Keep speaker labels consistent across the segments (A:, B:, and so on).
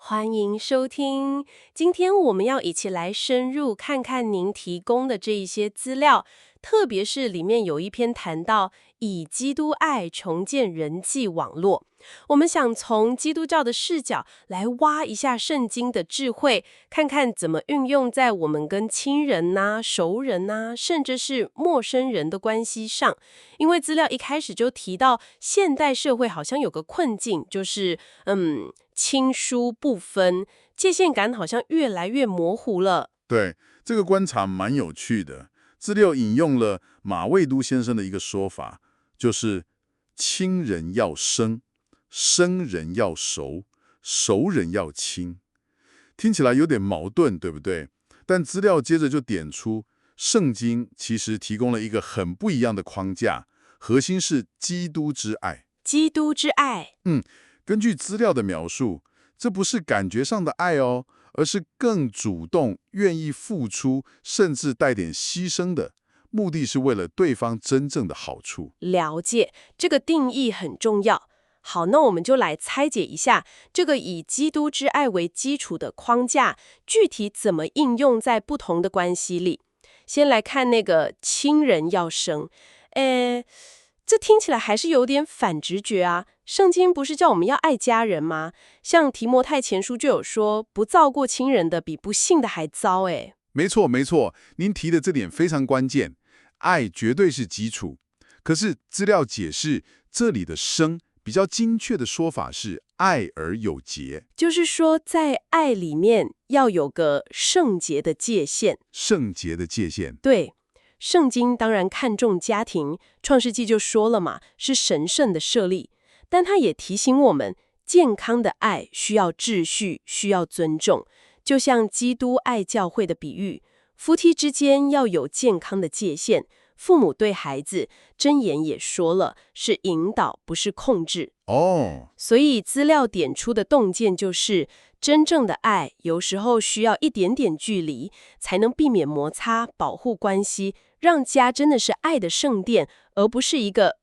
A: 欢迎收听。今天我们要一起来深入看看您提供的这一些资料，特别是里面有一篇谈到以基督爱重建人际网络。我们想从基督教的视角来挖一下圣经的智慧，看看怎么运用在我们跟亲人呐、熟人呐，甚至是陌生人的关系上。因为资料一开始就提到，现代社会好像有个困境，就是亲疏不分，界限感好像越来越模糊了。
B: 对，这个观察蛮有趣的。资料引用了马未都先生的一个说法，就是亲人要生，生人要熟，熟人要亲。听起来有点矛盾，对不对？但资料接着就点出，圣经其实提供了一个很不一样的框架，核心是基督之爱。
A: 基督之爱，
B: 根据资料的描述，这不是感觉上的爱哦，而是更主动、愿意付出，甚至带点牺牲的，目的是为了对方真正的好处。
A: 了解，这个定义很重要。好，那我们就来拆解一下这个以基督之爱为基础的框架，具体怎么应用在不同的关系里。先来看那个亲人要生，这听起来还是有点反直觉啊。圣经不是叫我们要爱家人吗？像提摩太前书就有说，不照顾亲人的比不信的还糟。
B: 没错，没错，您提的这点非常关键，爱绝对是基础。可是资料解释，这里的生比较精确的说法是爱而有节，
A: 就是说在爱里面要有个圣洁的界限。
B: 圣洁的界限。
A: 对，圣经当然看重家庭，创世纪就说了嘛，是神圣的设立。但他也提醒我们，健康的爱需要秩序，需要尊重。就像基督爱教会的比喻，夫妻之间要有健康的界限。父母对孩子，箴言也说了，是引导，不是控制。
B: 哦，
A: 所以资料点出的洞见就是，真正的爱有时候需要一点点距离，才能避免摩擦，保护关系，让家真的是爱的圣殿，而不是一个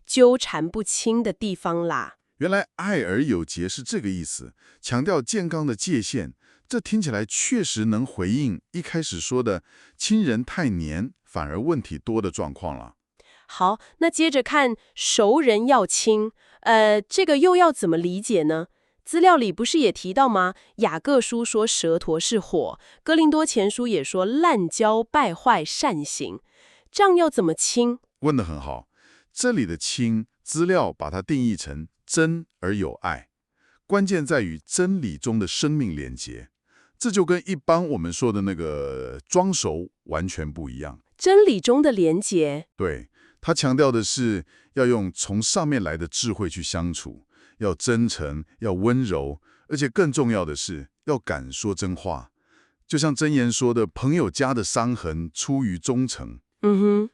A: 纠缠不清的地方啦。
B: 原来爱而有节是这个意思，强调健康的界限。这听起来确实能回应一开始说的亲人太黏反而问题多的状况了。
A: 好，那接着看熟人要亲，这个又要怎么理解呢？资料里不是也提到吗？雅各书说舌头是火，哥林多前书也说滥交败坏善行，这样要怎么亲？
B: 问得很好，这里的亲，资料把它定义成真而有爱，关键在于真理中的生命连结。这就跟一般我们说的那个装熟完全不一样。
A: 真理中的连结，
B: 对，他强调的是要用从上面来的智慧去相处，要真诚，要温柔，而且更重要的是要敢说真话。就像箴言说的，朋友家的伤痕出于忠诚。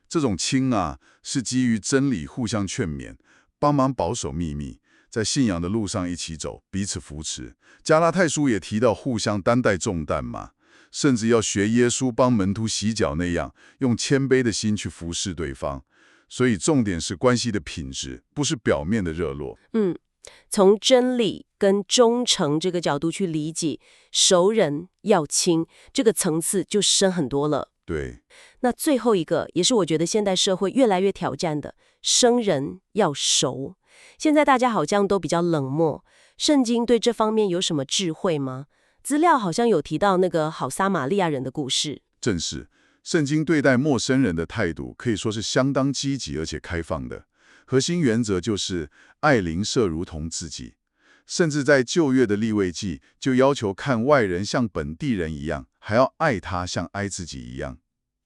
B: 这种亲啊，是基于真理互相劝勉，帮忙保守秘密，在信仰的路上一起走，彼此扶持。加拉太书也提到互相担待重担嘛，甚至要学耶稣帮门徒洗脚那样，用谦卑的心去服侍对方。所以重点是关系的品质，不是表面的热络。
A: 从真理跟忠诚这个角度去理解，熟人要亲，这个层次就深很多了。
B: 对，
A: 那最后一个，也是我觉得现代社会越来越挑战的，生人要熟。现在大家好像都比较冷漠，圣经对这方面有什么智慧吗？资料好像有提到那个好撒玛利亚人的故事。
B: 正是圣经对待陌生人的态度可以说是相当积极而且开放的。核心原则就是爱邻舍如同自己，甚至在旧约的利未记就要求看外人像本地人一样，还要爱他像爱自己一样，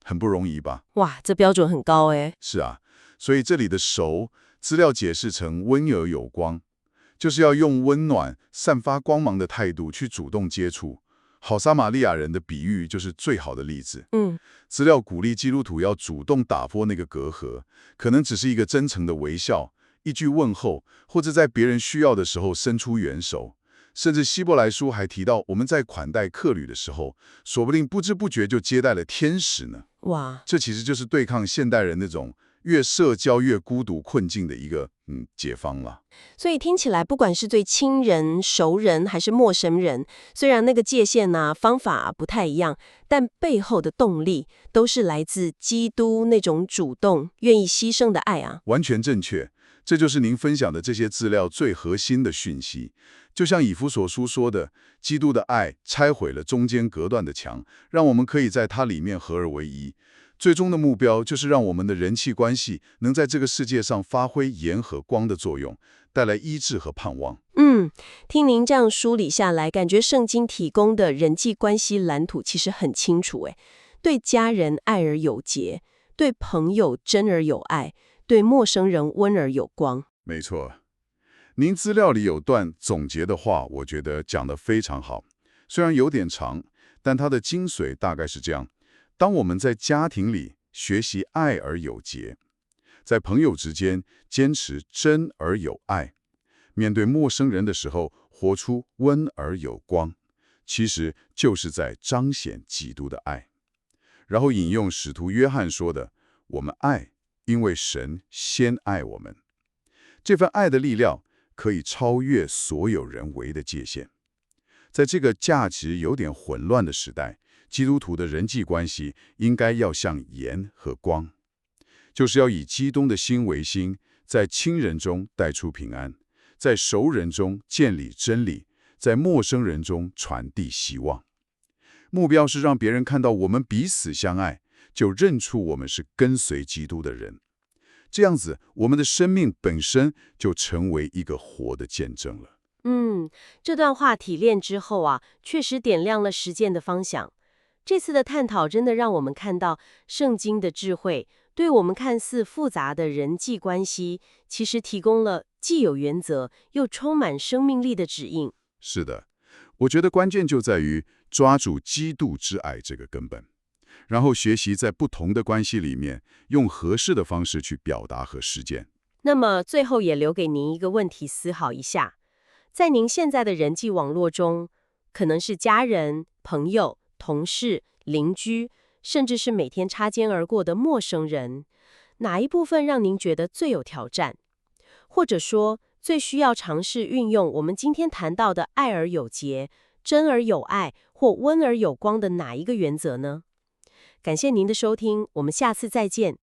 B: 很不容易吧？
A: 哇，这标准很高诶。
B: 是啊，所以这里的熟，资料解释成温而有光，就是要用温暖、散发光芒的态度去主动接触。好撒玛利亚人的比喻就是最好的例子。资料鼓励基督徒要主动打破那个隔阂，可能只是一个真诚的微笑，一句问候，或者在别人需要的时候伸出援手。甚至希伯来书还提到，我们在款待客旅的时候，说不定不知不觉就接待了天使呢。
A: 哇，
B: 这其实就是对抗现代人那种越社交越孤独困境的一个解方了。
A: 所以听起来，不管是对亲人、熟人还是陌生人，虽然那个界限方法不太一样，但背后的动力都是来自基督那种主动、愿意牺牲的爱啊。
B: 完全正确，这就是您分享的这些资料最核心的讯息。就像以弗所书说的，基督的爱拆毁了中间隔断的墙，让我们可以在它里面合而为一。最终的目标就是让我们的人际关系能在这个世界上发挥盐和光的作用，带来医治和盼望。
A: 听您这样梳理下来，感觉圣经提供的人际关系蓝图其实很清楚。对家人爱而有节，对朋友真而有爱，对陌生人温而有光。
B: 没错，您资料里有段总结的话，我觉得讲得非常好。虽然有点长，但它的精髓大概是这样：当我们在家庭里学习爱而有节，在朋友之间坚持真而有爱，面对陌生人的时候活出温而有光，其实就是在彰显基督的爱。然后引用使徒约翰说的：“我们爱，因为神先爱我们。”这份爱的力量可以超越所有人为的界限。在这个价值有点混乱的时代，基督徒的人际关系应该要像盐和光，就是要以基督的心为心，在亲人中带出平安，在熟人中建立真理，在陌生人中传递希望。目标是让别人看到我们彼此相爱，就认出我们是跟随基督的人。这样子，我们的生命本身就成为一个活的见证了。
A: 这段话提炼之后确实点亮了实践的方向。这次的探讨真的让我们看到圣经的智慧，对我们看似复杂的人际关系，其实提供了既有原则又充满生命力的指引。
B: 是的，我觉得关键就在于抓住基督之爱这个根本，然后学习在不同的关系里面用合适的方式去表达和实践。
A: 那么最后也留给您一个问题思考一下，在您现在的人际网络中，可能是家人、朋友、同事、邻居，甚至是每天擦肩而过的陌生人，哪一部分让您觉得最有挑战？或者说，最需要尝试运用我们今天谈到的爱而有节、真而有爱或温而有光的哪一个原则呢？感谢您的收听，我们下次再见。